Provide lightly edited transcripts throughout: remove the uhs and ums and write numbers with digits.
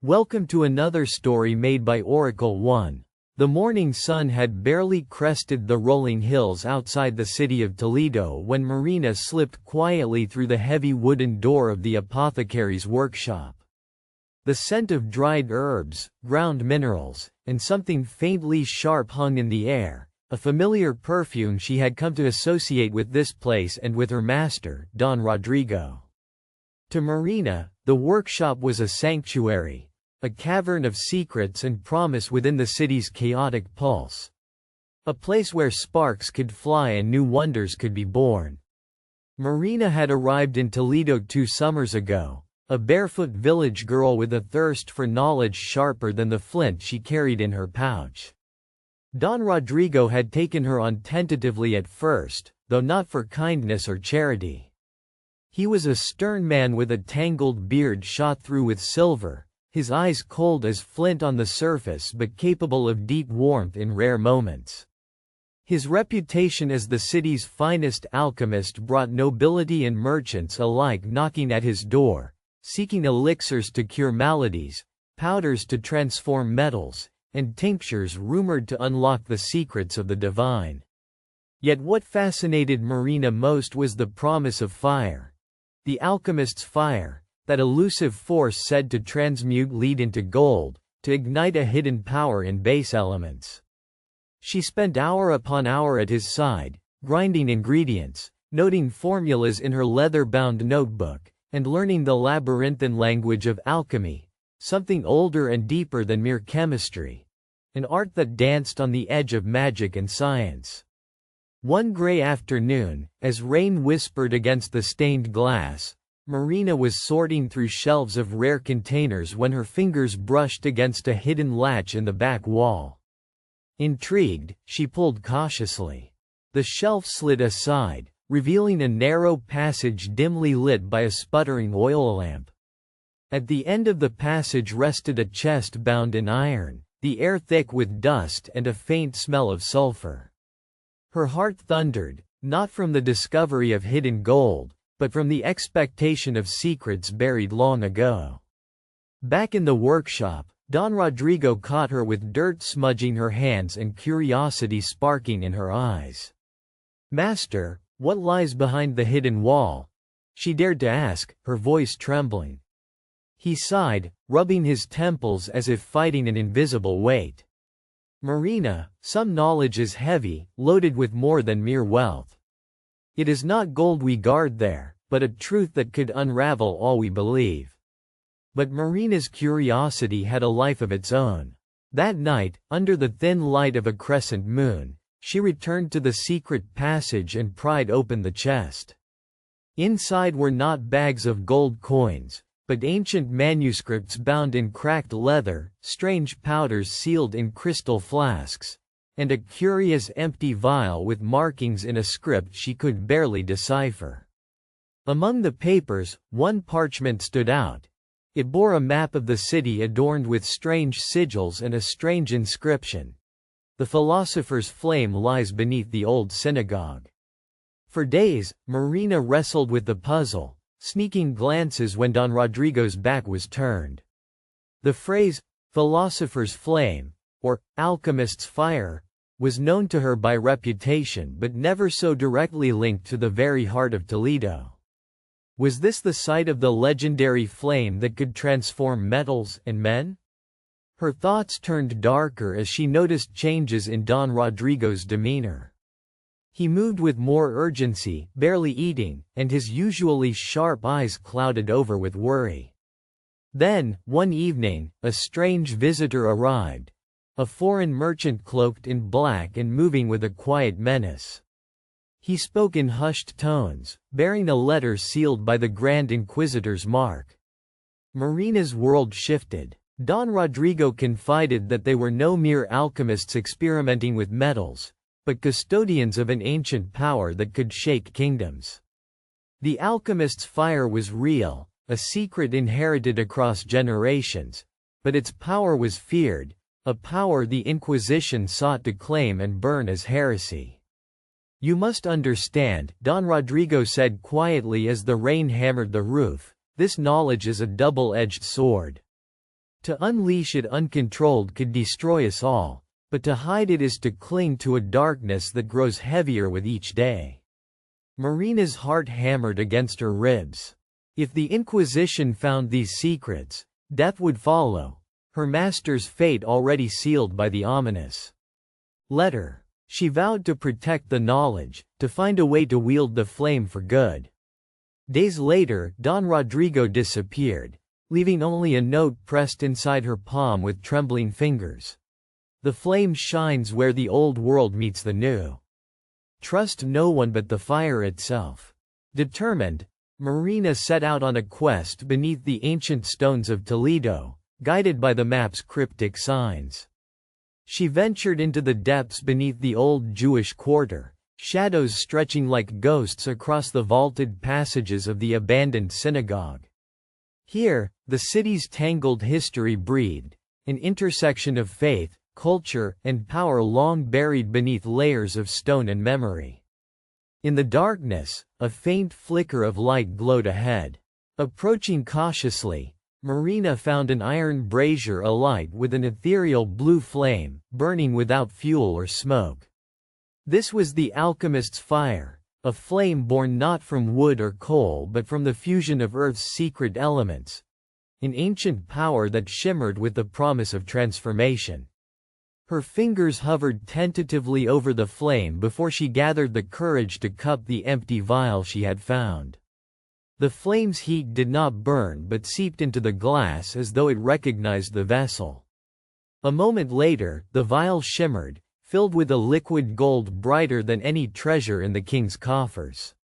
Welcome to another story made by Oracle 1. The morning sun had barely crested the rolling hills outside the city of Toledo when Marina slipped quietly through the heavy wooden door of the apothecary's workshop. The scent of dried herbs, ground minerals, and something faintly sharp hung in the air, a familiar perfume she had come to associate with this place and with her master, Don Rodrigo. To Marina, the workshop was a sanctuary, a cavern of secrets and promise within the city's chaotic pulse. A place where sparks could fly and new wonders could be born. Marina had arrived in Toledo 2 summers ago, a barefoot village girl with a thirst for knowledge sharper than the flint she carried in her pouch. Don Rodrigo had taken her on tentatively at first, though not for kindness or charity. He was a stern man with a tangled beard shot through with silver, his eyes cold as flint on the surface but capable of deep warmth in rare moments. His reputation as the city's finest alchemist brought nobility and merchants alike knocking at his door, seeking elixirs to cure maladies, powders to transform metals, and tinctures rumored to unlock the secrets of the divine. Yet what fascinated Marina most was the promise of fire. The alchemist's fire, that elusive force said to transmute lead into gold, to ignite a hidden power in base elements. She spent hour upon hour at his side, grinding ingredients, noting formulas in her leather-bound notebook, and learning the labyrinthine language of alchemy, something older and deeper than mere chemistry, an art that danced on the edge of magic and science. One gray afternoon, as rain whispered against the stained glass, Marina was sorting through shelves of rare containers when her fingers brushed against a hidden latch in the back wall. Intrigued, she pulled cautiously. The shelf slid aside, revealing a narrow passage dimly lit by a sputtering oil lamp. At the end of the passage rested a chest bound in iron, the air thick with dust and a faint smell of sulfur. Her heart thundered, not from the discovery of hidden gold, but from the expectation of secrets buried long ago. Back in the workshop, Don Rodrigo caught her with dirt smudging her hands and curiosity sparking in her eyes. "Master, what lies behind the hidden wall?" she dared to ask, her voice trembling. He sighed, rubbing his temples as if fighting an invisible weight. "Marina, some knowledge is heavy, loaded with more than mere wealth. It is not gold we guard there, but a truth that could unravel all we believe." But Marina's curiosity had a life of its own. That night, under the thin light of a crescent moon, she returned to the secret passage and pried open the chest. Inside were not bags of gold coins, but ancient manuscripts bound in cracked leather, strange powders sealed in crystal flasks, and a curious empty vial with markings in a script she could barely decipher. Among the papers, one parchment stood out. It bore a map of the city adorned with strange sigils and a strange inscription. "The philosopher's flame lies beneath the old synagogue." For days, Marina wrestled with the puzzle, sneaking glances when Don Rodrigo's back was turned. The phrase, "philosopher's flame," or "alchemist's fire," was known to her by reputation but never so directly linked to the very heart of Toledo. Was this the site of the legendary flame that could transform metals and men? Her thoughts turned darker as she noticed changes in Don Rodrigo's demeanor. He moved with more urgency, barely eating, and his usually sharp eyes clouded over with worry. Then, one evening, a strange visitor arrived. A foreign merchant cloaked in black and moving with a quiet menace. He spoke in hushed tones, bearing a letter sealed by the Grand Inquisitor's mark. Marina's world shifted. Don Rodrigo confided that they were no mere alchemists experimenting with metals, but custodians of an ancient power that could shake kingdoms. The alchemist's fire was real, a secret inherited across generations, but its power was feared. A power the Inquisition sought to claim and burn as heresy. "You must understand," Don Rodrigo said quietly as the rain hammered the roof, "this knowledge is a double-edged sword. To unleash it uncontrolled could destroy us all, but to hide it is to cling to a darkness that grows heavier with each day. Marina's heart hammered against her ribs. If the Inquisition found these secrets, death would follow, her master's fate already sealed by the ominous letter. She vowed to protect the knowledge, to find a way to wield the flame for good. Days later, Don Rodrigo disappeared, leaving only a note pressed inside her palm with trembling fingers. The flame shines where the old world meets the new. Trust no one but the fire itself. Determined, Marina set out on a quest beneath the ancient stones of Toledo, guided by the map's cryptic signs. She ventured into the depths beneath the old Jewish quarter, shadows stretching like ghosts across the vaulted passages of the abandoned synagogue. Here, the city's tangled history breathed, an intersection of faith, culture, and power long buried beneath layers of stone and memory. In the darkness, a faint flicker of light glowed ahead. Approaching cautiously, Marina found an iron brazier alight with an ethereal blue flame, burning without fuel or smoke. This was the alchemist's fire, a flame born not from wood or coal but from the fusion of Earth's secret elements, an ancient power that shimmered with the promise of transformation. Her fingers hovered tentatively over the flame before she gathered the courage to cup the empty vial she had found. The flame's heat did not burn but seeped into the glass as though it recognized the vessel. A moment later, the vial shimmered, filled with a liquid gold brighter than any treasure in the king's coffers.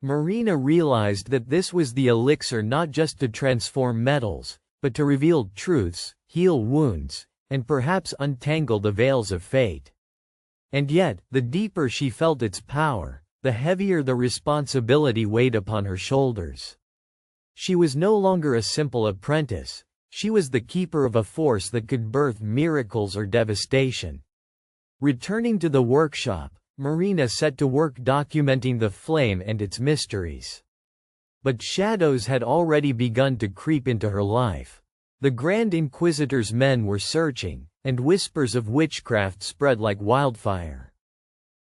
Marina realized that this was the elixir not just to transform metals, but to reveal truths, heal wounds, and perhaps untangle the veils of fate. And yet, the deeper she felt its power, the heavier the responsibility weighed upon her shoulders. She was no longer a simple apprentice, she was the keeper of a force that could birth miracles or devastation. Returning to the workshop, Marina set to work documenting the flame and its mysteries. But shadows had already begun to creep into her life. The Grand Inquisitor's men were searching, and whispers of witchcraft spread like wildfire.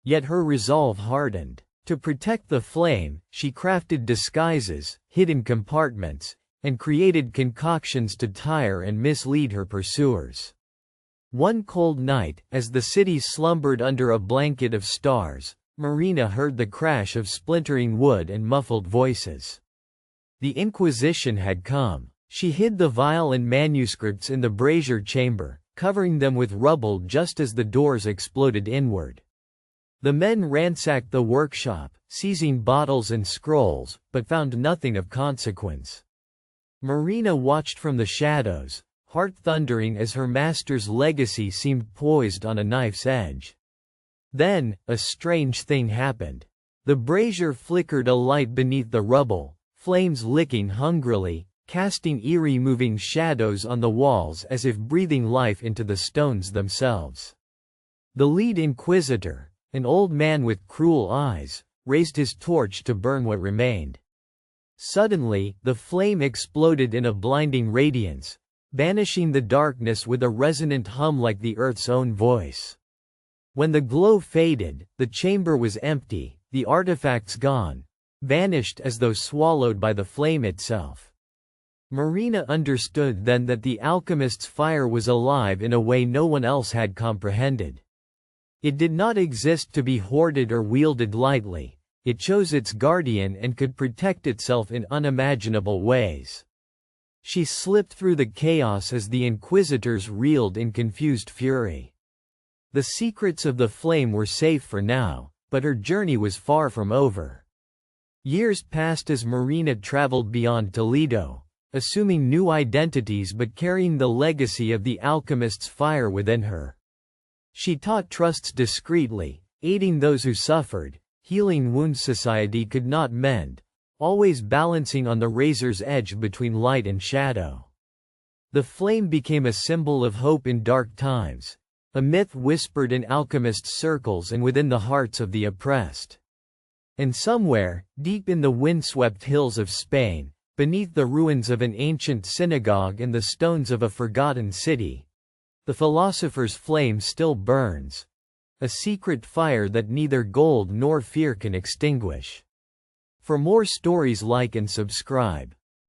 Yet her resolve hardened. To protect the flame, she crafted disguises, hidden compartments, and created concoctions to tire and mislead her pursuers. One cold night, as the city slumbered under a blanket of stars, Marina heard the crash of splintering wood and muffled voices. The Inquisition had come. She hid the vial and manuscripts in the brazier chamber, covering them with rubble just as the doors exploded inward. The men ransacked the workshop, seizing bottles and scrolls, but found nothing of consequence. Marina watched from the shadows, heart thundering as her master's legacy seemed poised on a knife's edge. Then, a strange thing happened. The brazier flickered a light beneath the rubble, flames licking hungrily, casting eerie moving shadows on the walls as if breathing life into the stones themselves. The lead inquisitor, an old man with cruel eyes, raised his torch to burn what remained. Suddenly, the flame exploded in a blinding radiance, banishing the darkness with a resonant hum like the earth's own voice. When the glow faded, the chamber was empty, the artifacts gone, vanished as though swallowed by the flame itself. Marina understood then that the alchemist's fire was alive in a way no one else had comprehended. It did not exist to be hoarded or wielded lightly, it chose its guardian and could protect itself in unimaginable ways. She slipped through the chaos as the inquisitors reeled in confused fury. The secrets of the flame were safe for now, but her journey was far from over. Years passed as Marina traveled beyond Toledo, assuming new identities but carrying the legacy of the alchemist's fire within her. She taught trusts discreetly, aiding those who suffered, healing wounds society could not mend, always balancing on the razor's edge between light and shadow. The flame became a symbol of hope in dark times, a myth whispered in alchemist circles and within the hearts of the oppressed. And somewhere, deep in the windswept hills of Spain, Beneath the ruins of an ancient synagogue and the stones of a forgotten city, the philosopher's flame still burns, a secret fire that neither gold nor fear can extinguish. For more stories, like and subscribe.